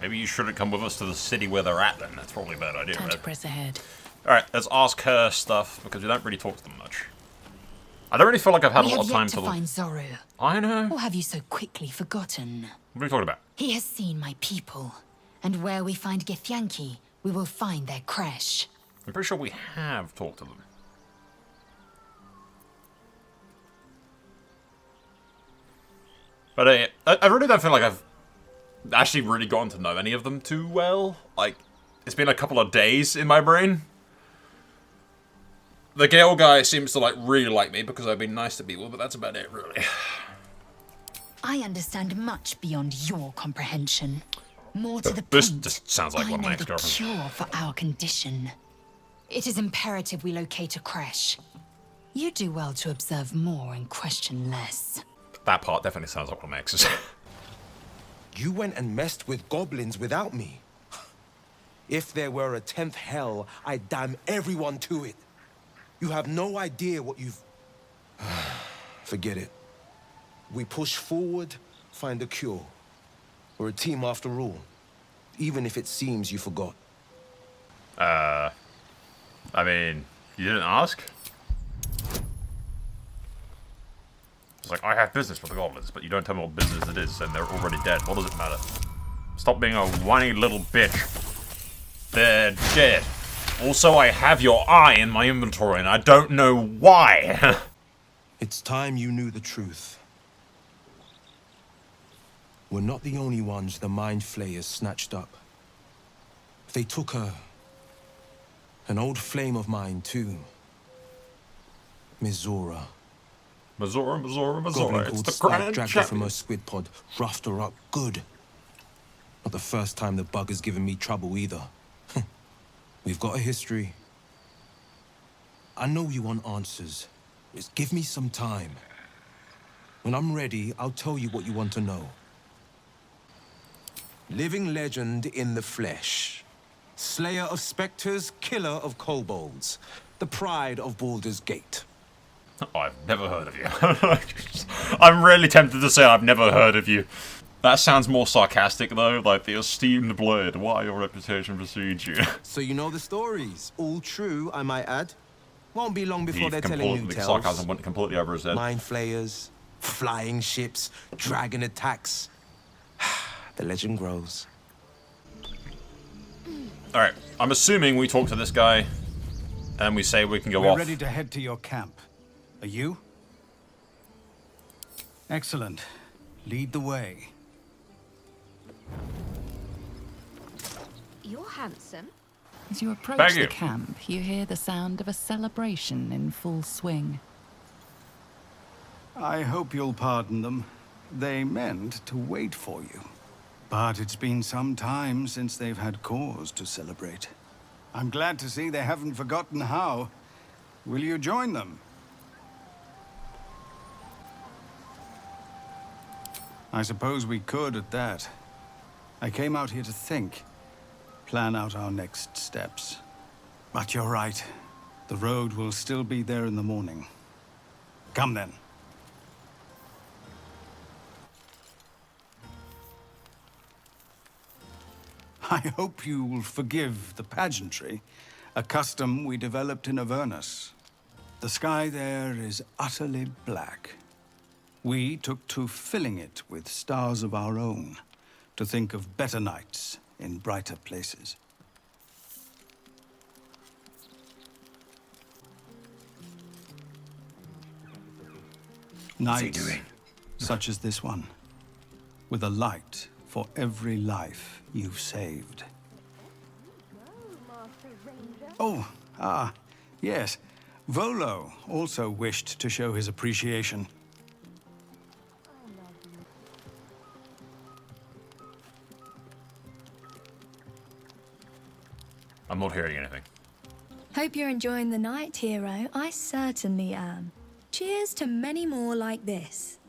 Maybe you shouldn't come with us to the city where they're at then. That's probably a bad idea, Time right? to press ahead. Alright, let's ask her stuff, because we don't really talk to them much. I don't really feel like I've had a lot of time to find Zorru. I know. Or have you so quickly forgotten? What are you talking about? He has seen my people. And where we find Githyanki, we will find their crash. I'm pretty sure we have talked to them. But I really don't feel like I've actually really gotten to know any of them too well. Like, it's been a couple of days in my brain. The Gale guy seems to, like, really like me because I've been nice to people, but that's about it, really. I understand much beyond your comprehension. More to the point, This just sounds like I one of know my the ex-girlfriends. cure for our condition. It is imperative we locate a crash. You do well to observe more and question less. That part definitely sounds like one of my exes. You went and messed with goblins without me. If there were a 10th hell, I'd damn everyone to it. You have no idea what you've... Forget it. We push forward, find a cure. We're a team after all. Even if it seems you forgot. I mean, you didn't ask? It's like, I have business with the goblins, but you don't tell me what business it is, and they're already dead. What does it matter? Stop being a whiny little bitch. They're dead. Also, I have your eye in my inventory, and I don't know why. It's time you knew the truth. We're not the only ones the Mind Flayers snatched up. They took her. An old flame of mine, too. Mizora. Mizora. Goblin It's called the Stark Grand dragged her from Champion. her squid pod, roughed her up good. Not the first time the bug has given me trouble either. We've got a history. I know you want answers. Just give me some time. When I'm ready, I'll tell you what you want to know. Living legend in the flesh. Slayer of specters, killer of kobolds. The pride of Baldur's Gate. Oh, I've never heard of you. I'm really tempted to say I've never heard of you. That sounds more sarcastic, though, like the esteemed blade. Why your reputation precedes you. So you know the stories. All true, I might add. Won't be long before He's they're telling new the tales. sarcasm went completely over his head. Mind flayers, flying ships, dragon attacks. The legend grows. Alright, I'm assuming we talk to this guy, and we say we can go We're off. ready to head to your camp. Are you? Excellent. Lead the way. You're handsome. As you approach Thank the you. camp, you hear the sound of a celebration in full swing. I hope you'll pardon them. They meant to wait for you. But it's been some time since they've had cause to celebrate. I'm glad to see they haven't forgotten how. Will you join them? I suppose we could at that. I came out here to think, plan out our next steps. But you're right. The road will still be there in the morning. Come then. I hope you will forgive the pageantry, a custom we developed in Avernus. The sky there is utterly black. We took to filling it with stars of our own, to think of better nights in brighter places. Nights such as this one, with a light for every life you've saved. Oh, yes. Volo also wished to show his appreciation. I'm not hearing anything. Hope you're enjoying the night, hero. I certainly am. Cheers to many more like this.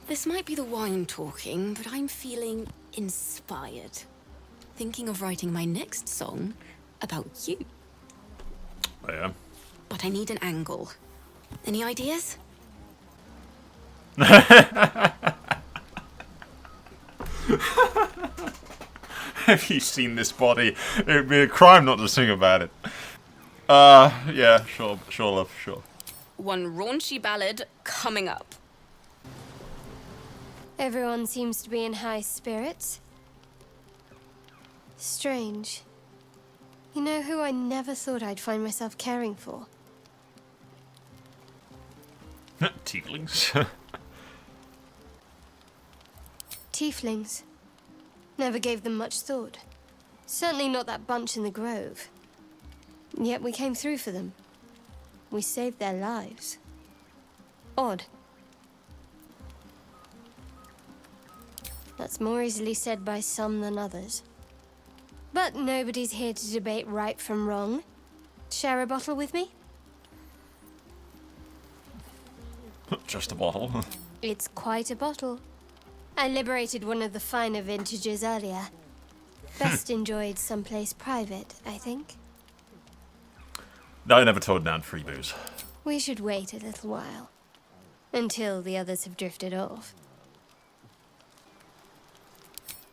This might be the wine talking, but I'm feeling inspired. Thinking of writing my next song about you. Oh, yeah. But I need an angle. Any ideas? Have you seen this body? It'd be a crime not to sing about it. Yeah, sure, love, sure. One raunchy ballad coming up. Everyone seems to be in high spirits. Strange. You know who I never thought I'd find myself caring for? Tieflings. Tieflings. Never gave them much thought. Certainly not that bunch in the grove. Yet we came through for them. We saved their lives. Odd. That's more easily said by some than others. But nobody's here to debate right from wrong. Share a bottle with me? Just a bottle. It's quite a bottle. I liberated one of the finer vintages earlier. Best enjoyed someplace private, I think. I never told down free booze. We should wait a little while. Until the others have drifted off.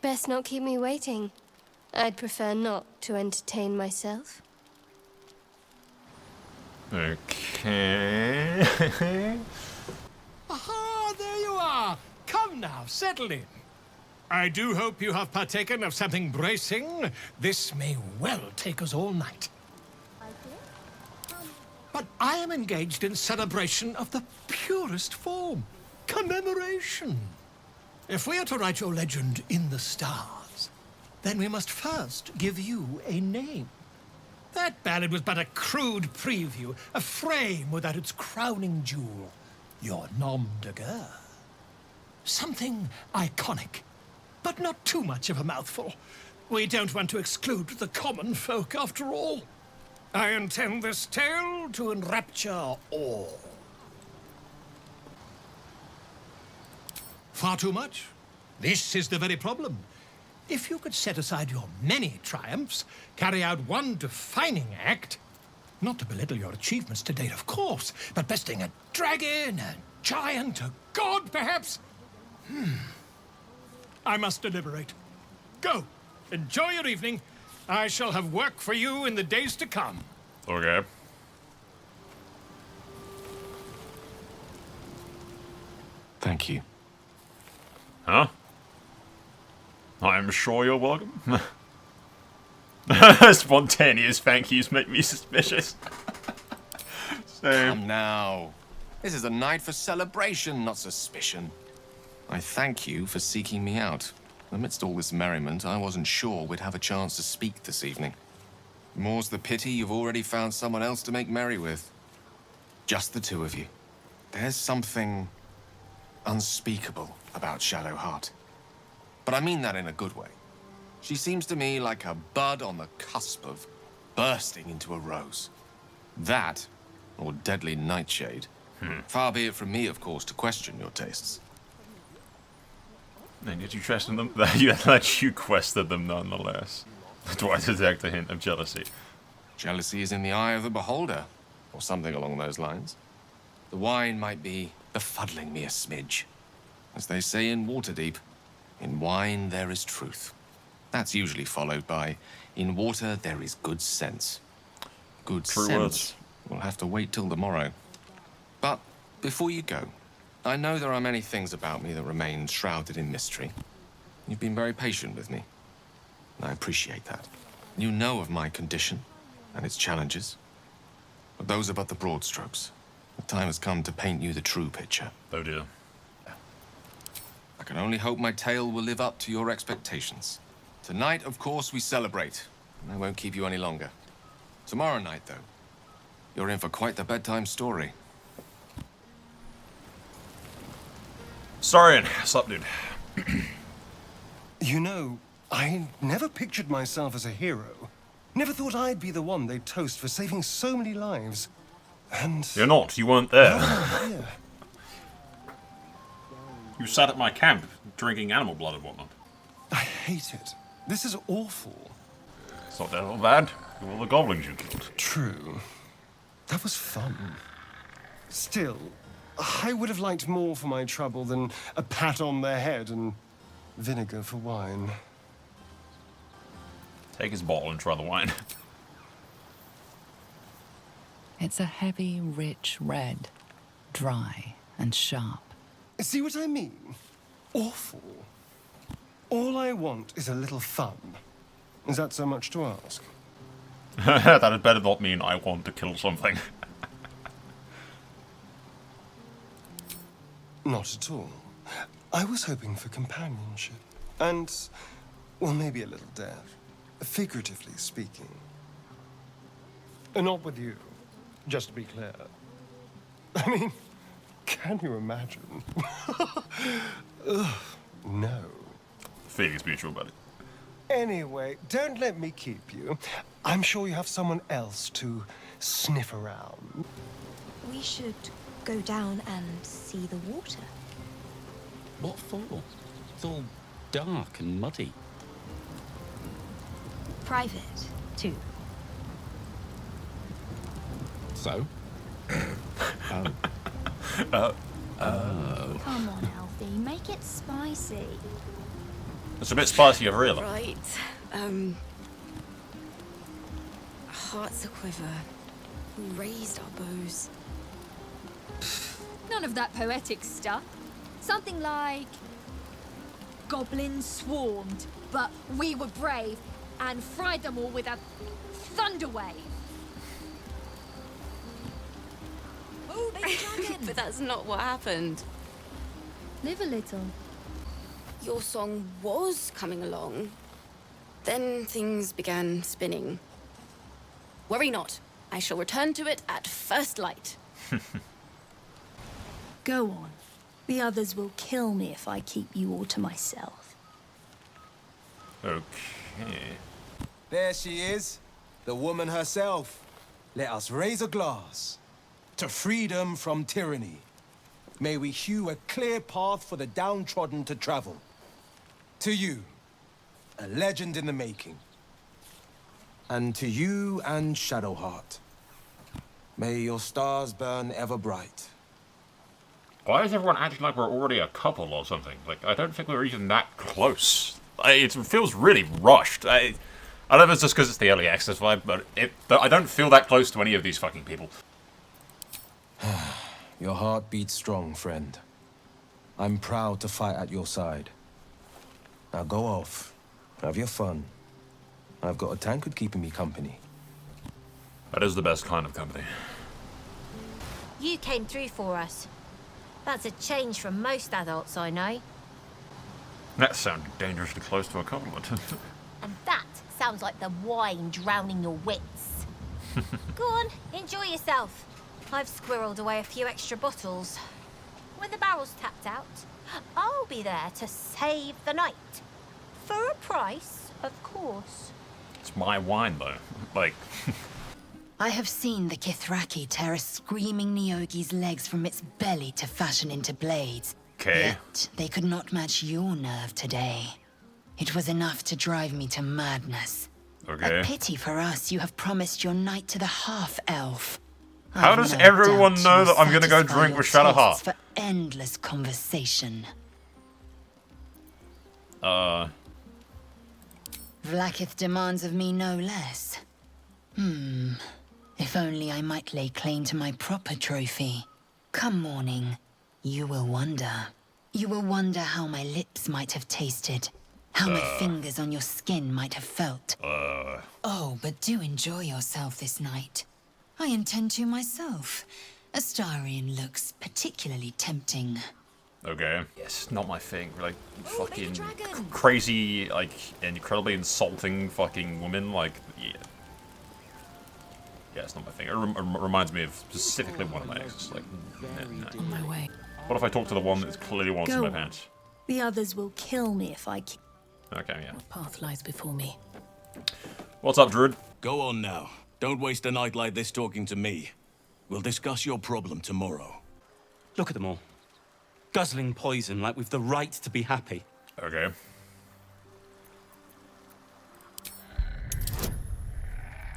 Best not keep me waiting. I'd prefer not to entertain myself. Okay. Aha, there you are. Come now, settle in. I do hope you have partaken of something bracing. This may well take us all night. But I am engaged in celebration of the purest form. Commemoration. If we are to write your legend in the stars, then we must first give you a name. That ballad was but a crude preview, a frame without its crowning jewel, your nom de guerre. Something iconic, but not too much of a mouthful. We don't want to exclude the common folk, after all. I intend this tale to enrapture all. Far too much? This is the very problem. If you could set aside your many triumphs, carry out one defining act, not to belittle your achievements to date, of course, but besting a dragon, a giant, a god, perhaps? I must deliberate. Go. Enjoy your evening. I shall have work for you in the days to come. Okay. Thank you. Huh? I'm sure you're welcome. Spontaneous thank yous make me suspicious. Come now. This is a night for celebration, not suspicion. I thank you for seeking me out. Amidst all this merriment, I wasn't sure we'd have a chance to speak this evening. More's the pity you've already found someone else to make merry with. Just the two of you. There's something unspeakable about Shadowheart. But I mean that in a good way. She seems to me like a bud on the cusp of bursting into a rose. That, or deadly nightshade. Far be it from me, of course, to question your tastes. And did you question them? That you quested them nonetheless. Do I detect a hint of jealousy? Jealousy is in the eye of the beholder, or something along those lines. The wine might be befuddling me a smidge. As they say in Waterdeep, in wine there is truth. That's usually followed by, in water there is good sense. Good True sense. words. We'll have to wait till tomorrow. But before you go, I know there are many things about me that remain shrouded in mystery. You've been very patient with me. I appreciate that. You know of my condition and its challenges. But those are but the broad strokes. The time has come to paint you the true picture. Oh dear. I can only hope my tale will live up to your expectations. Tonight, of course, we celebrate. And I won't keep you any longer. Tomorrow night, though, you're in for quite the bedtime story. Sorry, what's up, dude? You know, I never pictured myself as a hero. Never thought I'd be the one they'd toast for saving so many lives. And... You're not. You weren't there. yeah. You sat at my camp, drinking animal blood and whatnot. I hate it. This is awful. It's not that all bad. All the goblins you killed. True. That was fun. Still, I would have liked more for my trouble than a pat on the head and vinegar for wine. Take his bottle and try the wine. It's a heavy, rich red, dry and sharp. See what I mean? Awful. All I want is a little fun. Is that so much to ask? That had better not mean I want to kill something. Not at all. I was hoping for companionship. And, well, maybe a little death. Figuratively speaking. Not with you, just to be clear. I mean, can you imagine? Ugh, no. Feelings mutual, buddy. Anyway, don't let me keep you. I'm sure you have someone else to sniff around. We should go down and see the water. What for? It's all dark and muddy. Private, too. So? Oh. Oh. Come on, Alfie, make it spicy. It's a bit spicy of real. Right. Hearts a quiver. We raised our bows. None of that poetic stuff. Something like... Goblins swarmed, but we were brave and fried them all with a thunder wave. Oh, baby dragon! But that's not what happened. Live a little. Your song was coming along. Then things began spinning. Worry not. I shall return to it at first light. Go on. The others will kill me if I keep you all to myself. Okay. There she is, the woman herself. Let us raise a glass to freedom from tyranny. May we hew a clear path for the downtrodden to travel. To you, a legend in the making. And to you and Shadowheart, may your stars burn ever bright. Why is everyone acting like we're already a couple or something? Like, I don't think we're even that close. It feels really rushed. I don't know if it's just because it's the early access vibe, but I don't feel that close to any of these fucking people. Your heart beats strong, friend. I'm proud to fight at your side. Now go off. Have your fun. I've got a tankard keeping me company. That is the best kind of company. You came through for us. That's a change from most adults I know. That sounded dangerously close to a compliment. And that sounds like the wine drowning your wits. Go on, enjoy yourself. I've squirreled away a few extra bottles. When the barrel's tapped out, I'll be there to save the night. For a price, of course. It's my wine, though. Like... I have seen the Kithraki tear a screaming Nyogi's legs from its belly to fashion into blades. Okay. Yet they could not match your nerve today. It was enough to drive me to madness. Okay. A pity for us you have promised your night to the half-elf. How does everyone know that I'm gonna go drink with Shadowheart? For endless conversation. Vlaakith demands of me no less. If only I might lay claim to my proper trophy. Come morning, you will wonder. You will wonder how my lips might have tasted. How my fingers on your skin might have felt. Oh, but do enjoy yourself this night. I intend to myself. Astarion looks particularly tempting. Okay. Yes, not my thing. Like, fucking crazy, like, incredibly insulting fucking woman. Like, yeah. Yeah, it's not my thing. It reminds me of specifically one of my exes. Like, no. On my way. What if I talk to the one that clearly wants in my Go. pants? The others will kill me if I keep... Okay, yeah. What path lies before me? What's up, Druid? Go on now. Don't waste a night like this talking to me. We'll discuss your problem tomorrow. Look at them all. Guzzling poison like we've the right to be happy. Okay.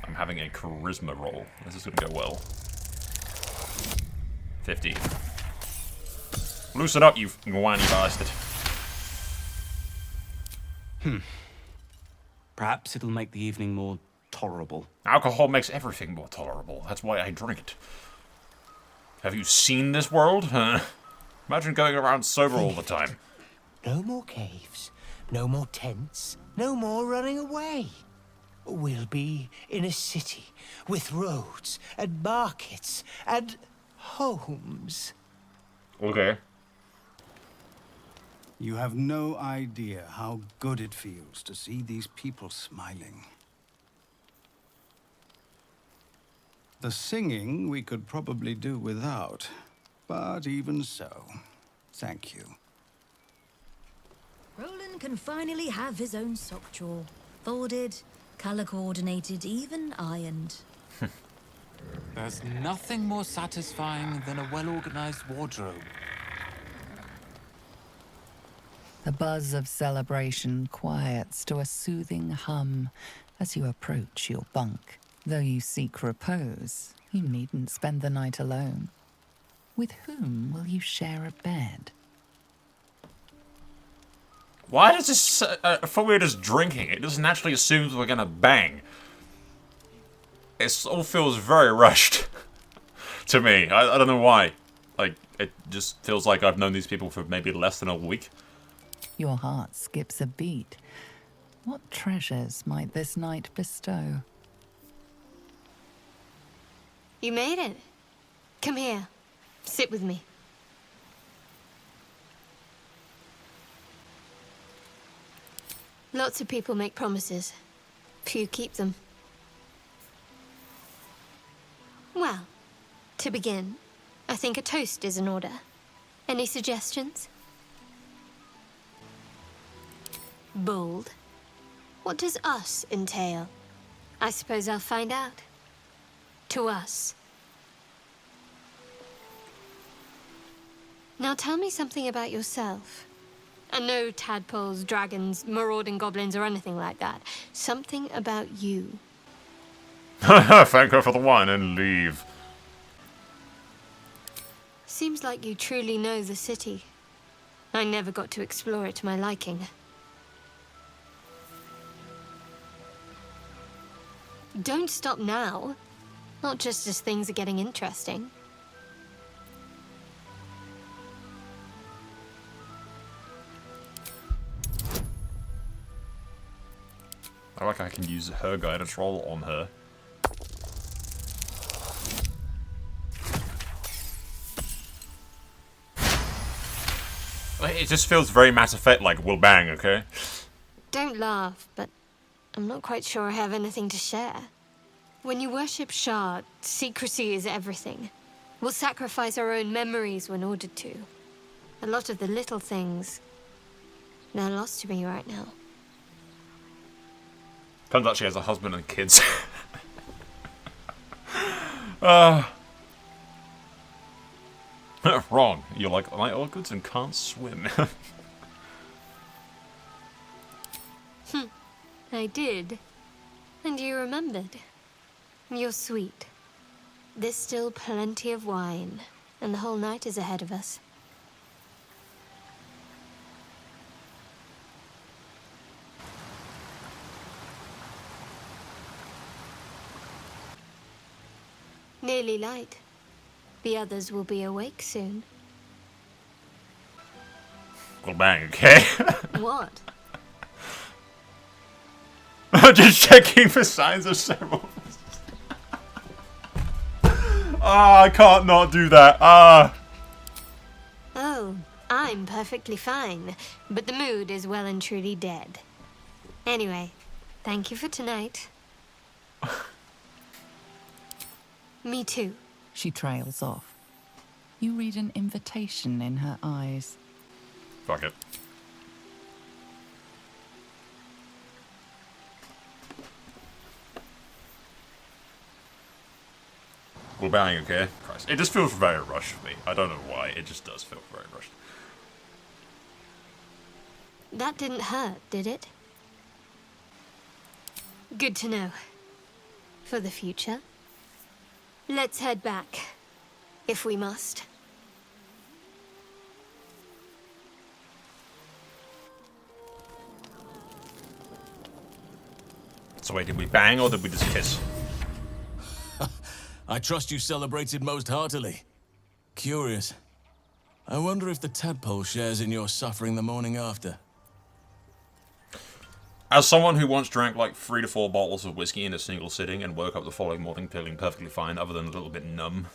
I'm having a charisma roll. This is gonna go well. 50. Loosen up, you whiny bastard. Perhaps it'll make the evening more tolerable. Alcohol makes everything more tolerable. That's why I drink it. Have you seen this world? Imagine going around sober all the time. No more caves, no more tents, no more running away. We'll be in a city with roads and markets and homes. Okay. You have no idea how good it feels to see these people smiling. The singing we could probably do without, but even so, thank you. Roland can finally have his own sock drawer. Folded, color-coordinated, even ironed. There's nothing more satisfying than a well-organized wardrobe. The buzz of celebration quiets to a soothing hum as you approach your bunk. Though you seek repose, you needn't spend the night alone. With whom will you share a bed? Why does this... for we're just drinking, it just naturally assumes we're gonna bang. It all feels very rushed to me. I don't know why. Like, it just feels like I've known these people for maybe less than a week. Your heart skips a beat. What treasures might this night bestow? You made it. Come here. Sit with me. Lots of people make promises. Few keep them. Well, to begin, I think a toast is in order. Any suggestions? Bold. What does us entail? I suppose I'll find out. To us. Now tell me something about yourself. And no tadpoles, dragons, marauding goblins, or anything like that. Something about you. Thank her for the wine and leave. Seems like you truly know the city. I never got to explore it to my liking. Don't stop now. Not just as things are getting interesting. I like I can use her guidance roll on her. It just feels very Mass Effect like we'll bang, okay? Don't laugh, but I'm not quite sure I have anything to share. When you worship Shard, secrecy is everything. We'll sacrifice our own memories when ordered to. A lot of the little things, they're lost to me right now. Turns out she has a husband and kids. Wrong. You like my orchids and can't swim. I did. And you remembered. You're sweet. There's still plenty of wine, and the whole night is ahead of us. Nearly light. The others will be awake soon. Well, bang, okay? What? I'm just checking for signs of ceremony. I can't not do that. Oh, I'm perfectly fine, but the mood is well and truly dead. Anyway, thank you for tonight. Me too. She trails off. You read an invitation in her eyes. Fuck it. We're bang, okay? Christ. It just feels very rushed for me. I don't know why. It just does feel very rushed. That didn't hurt, did it? Good to know. For the future. Let's head back, if we must. So wait, did we bang or did we just kiss? I trust you celebrated most heartily. Curious. I wonder if the tadpole shares in your suffering the morning after. As someone who once drank like 3 to 4 bottles of whiskey in a single sitting and woke up the following morning feeling perfectly fine other than a little bit numb,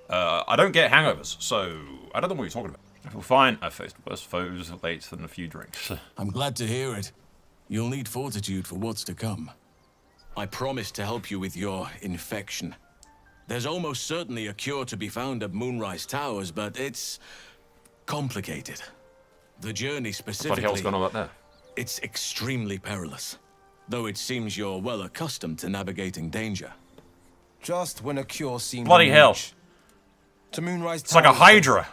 I don't get hangovers, so I don't know what you're talking about. I feel fine. I faced worse foes late than a few drinks. I'm glad to hear it. You'll need fortitude for what's to come. I promise to help you with your infection. There's almost certainly a cure to be found at Moonrise Towers, but it's complicated. The journey specifically... What the hell's going on up there? It's extremely perilous, though it seems you're well accustomed to navigating danger. Just when a cure seems... Bloody hell. To Moonrise It's like a Hydra.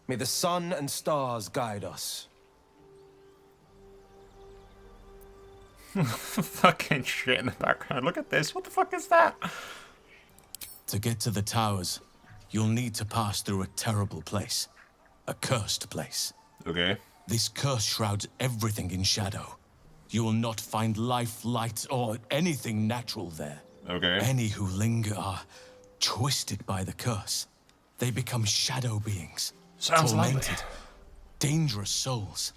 May the sun and stars guide us. Fucking shit in the background. Look at this. What the fuck is that? To get to the towers, you'll need to pass through a terrible place. A cursed place. Okay. This curse shrouds everything in shadow. You will not find life, light, or anything natural there. Okay. Any who linger are twisted by the curse. They become shadow beings. Sounds tormented, lovely. Dangerous souls.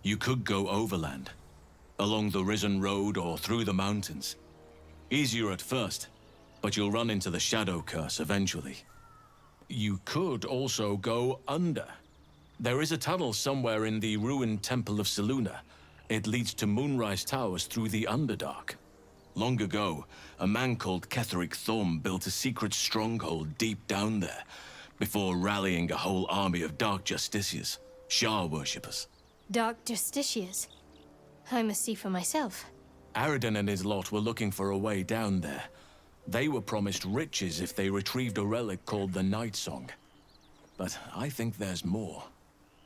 You could go overland, along the Risen Road or through the mountains. Easier at first, but you'll run into the shadow curse eventually. You could also go under. There is a tunnel somewhere in the ruined Temple of Selûne. It leads to Moonrise Towers through the Underdark. Long ago, a man called Ketheric Thorm built a secret stronghold deep down there, before rallying a whole army of Dark Justiciars, Shah worshippers. Dark Justiciars? I must see for myself. Aradin and his lot were looking for a way down there. They were promised riches if they retrieved a relic called the Night Song. But I think there's more.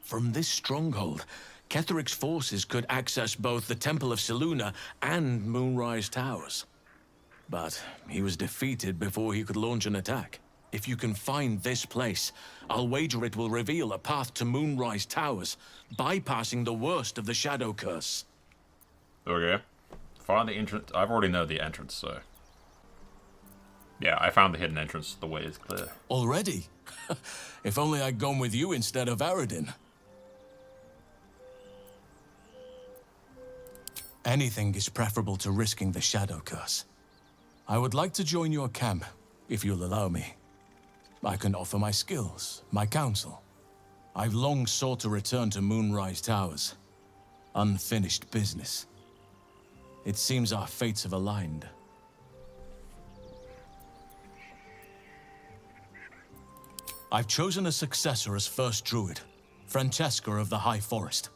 From this stronghold, Ketheric's forces could access both the Temple of Selûne and Moonrise Towers. But he was defeated before he could launch an attack. If you can find this place, I'll wager it will reveal a path to Moonrise Towers, bypassing the worst of the Shadow Curse. Okay. Find the entrance. I've already know the entrance, so... Yeah, I found the hidden entrance. The way is clear. Already? If only I'd gone with you instead of Aradin. Anything is preferable to risking the Shadow Curse. I would like to join your camp, if you'll allow me. I can offer my skills, my counsel. I've long sought to return to Moonrise Towers. Unfinished business. It seems our fates have aligned. I've chosen a successor as first druid, Francesca of the High Forest.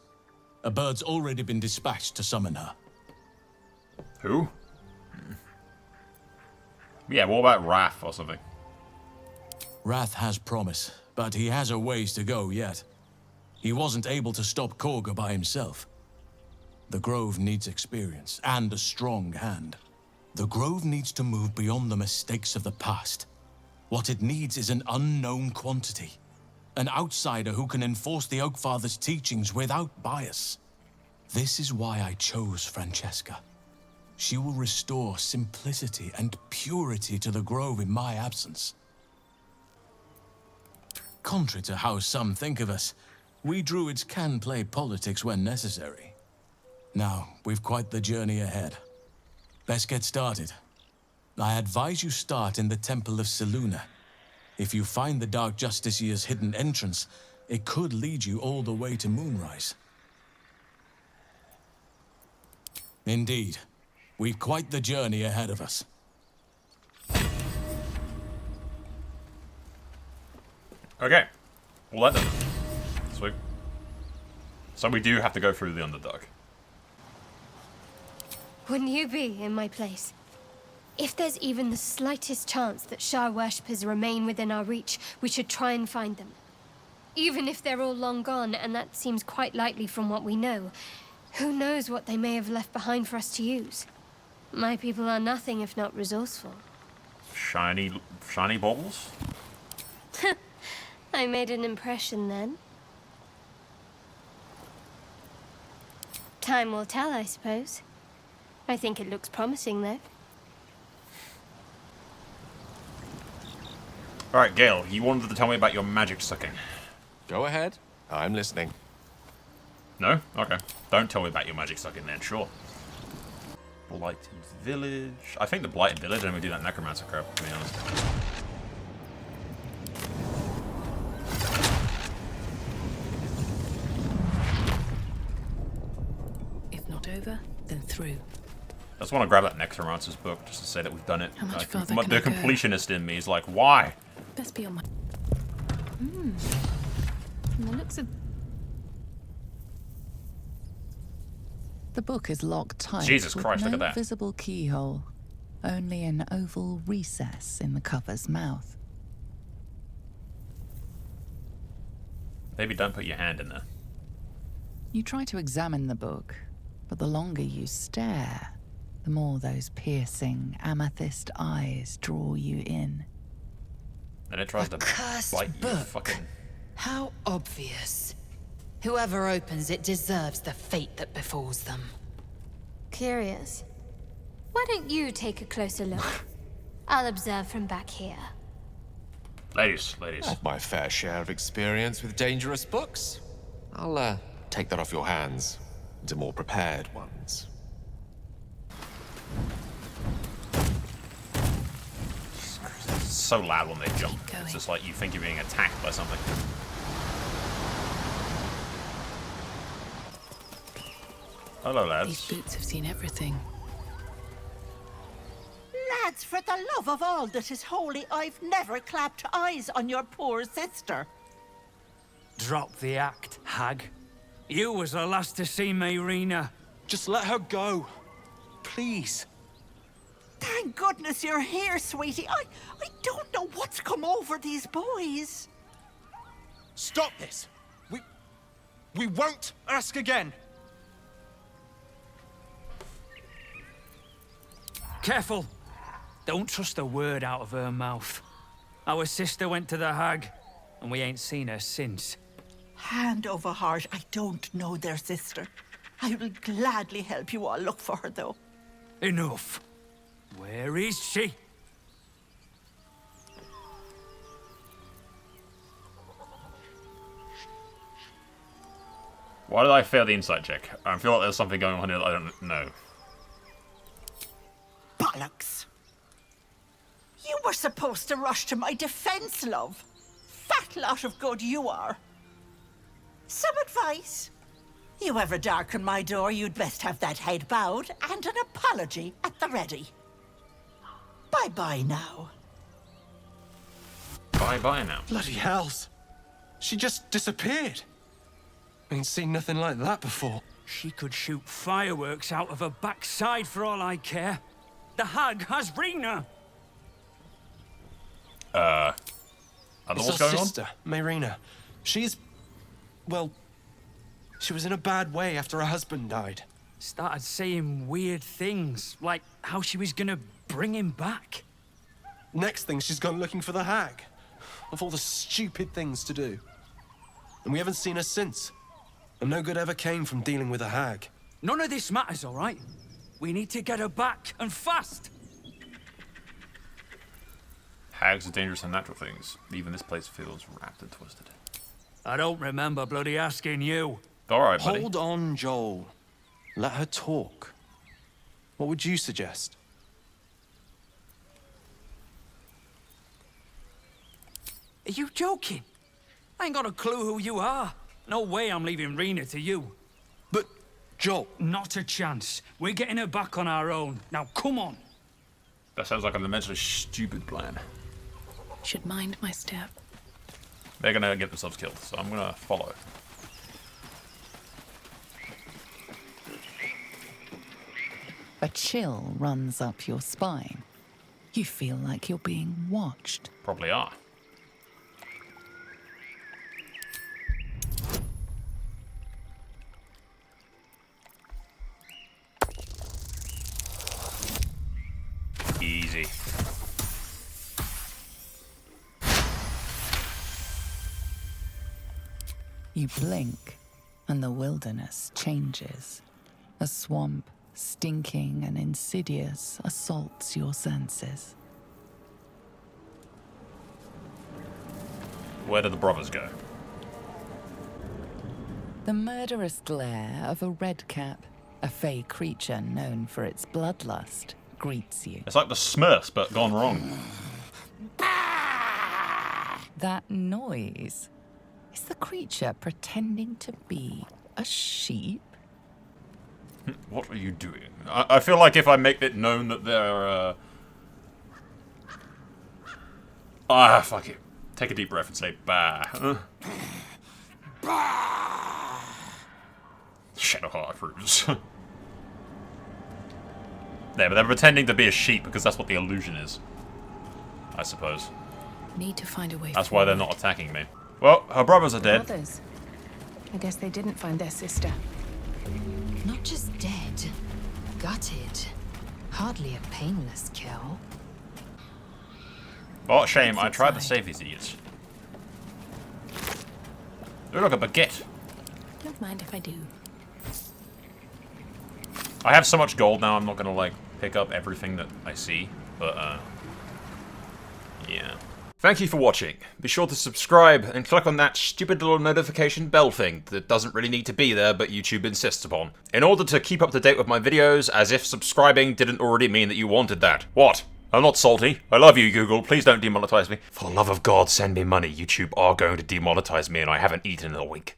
A bird's already been dispatched to summon her. Who? Yeah, what about Wrath or something? Wrath has promise, but he has a ways to go yet. He wasn't able to stop Korga by himself. The Grove needs experience, and a strong hand. The Grove needs to move beyond the mistakes of the past. What it needs is an unknown quantity. An outsider who can enforce the Oakfather's teachings without bias. This is why I chose Francesca. She will restore simplicity and purity to the Grove in my absence. Contrary to how some think of us, we druids can play politics when necessary. Now, we've quite the journey ahead. Let's get started. I advise you start in the Temple of Selûne. If you find the Dark Justiciar's hidden entrance, it could lead you all the way to Moonrise. Indeed. We've quite the journey ahead of us. Okay. Well, that does it. Sweet. So we do have to go through the Underdark. Wouldn't you be in my place? If there's even the slightest chance that Shah worshippers remain within our reach, we should try and find them. Even if they're all long gone, and that seems quite likely from what we know, who knows what they may have left behind for us to use? My people are nothing if not resourceful. Shiny baubles? I made an impression then. Time will tell, I suppose. I think it looks promising, though. Alright, Gale, you wanted to tell me about your magic sucking. Go ahead. I'm listening. No? Okay. Don't tell me about your magic sucking then, sure. Blighted Village. I think the Blighted Village, and we do that necromancer crap, to be honest. If not over, then through. I just want to grab that necromancer's book just to say that we've done it. How much Like, further the can I go? completionist in me is like, why? Best be on my... From the looks of... The book is locked tight Jesus with Christ, no look at that. visible keyhole, only an oval recess in the cover's mouth. Maybe don't put your hand in there. You try to examine the book, but the longer you stare, the more those piercing amethyst eyes draw you in. And it tries to Cursed bite you book. fucking... How obvious. Whoever opens it deserves the fate that befalls them. Curious. Why don't you take a closer look? I'll observe from back here. Ladies. I've had my fair share of experience with dangerous books. I'll, take that off your hands into more prepared ones. It's so loud when they jump. It's just like you think you're being attacked by something. Hello, lads. These boots have seen everything. Lads, for the love of all that is holy, I've never clapped eyes on your poor sister. Drop the act, hag. You was the last to see Mayrina. Just let her go. Please. Thank goodness you're here, sweetie. I don't know what's come over these boys. Stop this. We won't ask again. Careful. Don't trust a word out of her mouth. Our sister went to the hag, and we ain't seen her since. Hand over heart, I don't know their sister. I will gladly help you all look for her, though. Enough. Where is she? Why did I fail the insight check? I feel like there's something going on here that I don't know. Bollocks! You were supposed to rush to my defense, love. Fat lot of good you are. Some advice? You ever darken my door, you'd best have that head bowed and an apology at the ready. Bye-bye now. Bye-bye now. Bloody hells. She just disappeared. Ain't seen nothing like that before. She could shoot fireworks out of her backside for all I care. The hag has Rena. It's what's our going on? sister, Mayrina. She's... well... she was in a bad way after her husband died. Started saying weird things, like how she was gonna bring him back. Next thing, she's gone looking for the hag. Of all the stupid things to do. And we haven't seen her since. And no good ever came from dealing with a hag. None of this matters, all right? We need to get her back, and fast! Hags are dangerous and natural things. Even this place feels wrapped and twisted. I don't remember bloody asking you. Alright, buddy. Hold on, Joel. Let her talk. What would you suggest? Are you joking? I ain't got a clue who you are. No way I'm leaving Rena to you. But, Joel... Not a chance. We're getting her back on our own. Now, come on. That sounds like an immensely stupid plan. Should mind my step. They're gonna get themselves killed, so I'm gonna follow. A chill runs up your spine. You feel like you're being watched. Probably are. Easy. You blink, and the wilderness changes. A swamp, stinking and insidious, assaults your senses. Where did the brothers go? The murderous glare of a redcap, a fey creature known for its bloodlust, greets you. It's like the Smurfs, but gone wrong. That noise. Is the creature pretending to be a sheep? What are you doing? I feel like if I make it known that they're, fuck it. Take a deep breath and say, bah. Shadowheart approves. There, but they're pretending to be a sheep because that's what the illusion is. I suppose. Need to find a way That's why they're not attacking me. Well, her brothers are dead. Brothers. I guess they didn't find their sister. Not just dead, gutted. Hardly a painless kill. What a shame, I tried to save these idiots. Oh, look, a baguette. Don't mind if I do. I have so much gold now, I'm not gonna, like, pick up everything that I see. But, yeah. Thank you for watching. Be sure to subscribe and click on that stupid little notification bell thing that doesn't really need to be there, but YouTube insists upon, in order to keep up to date with my videos, as if subscribing didn't already mean that you wanted that. What? I'm not salty. I love you, Google. Please don't demonetize me. For the love of God, send me money. YouTube are going to demonetize me and I haven't eaten in a week.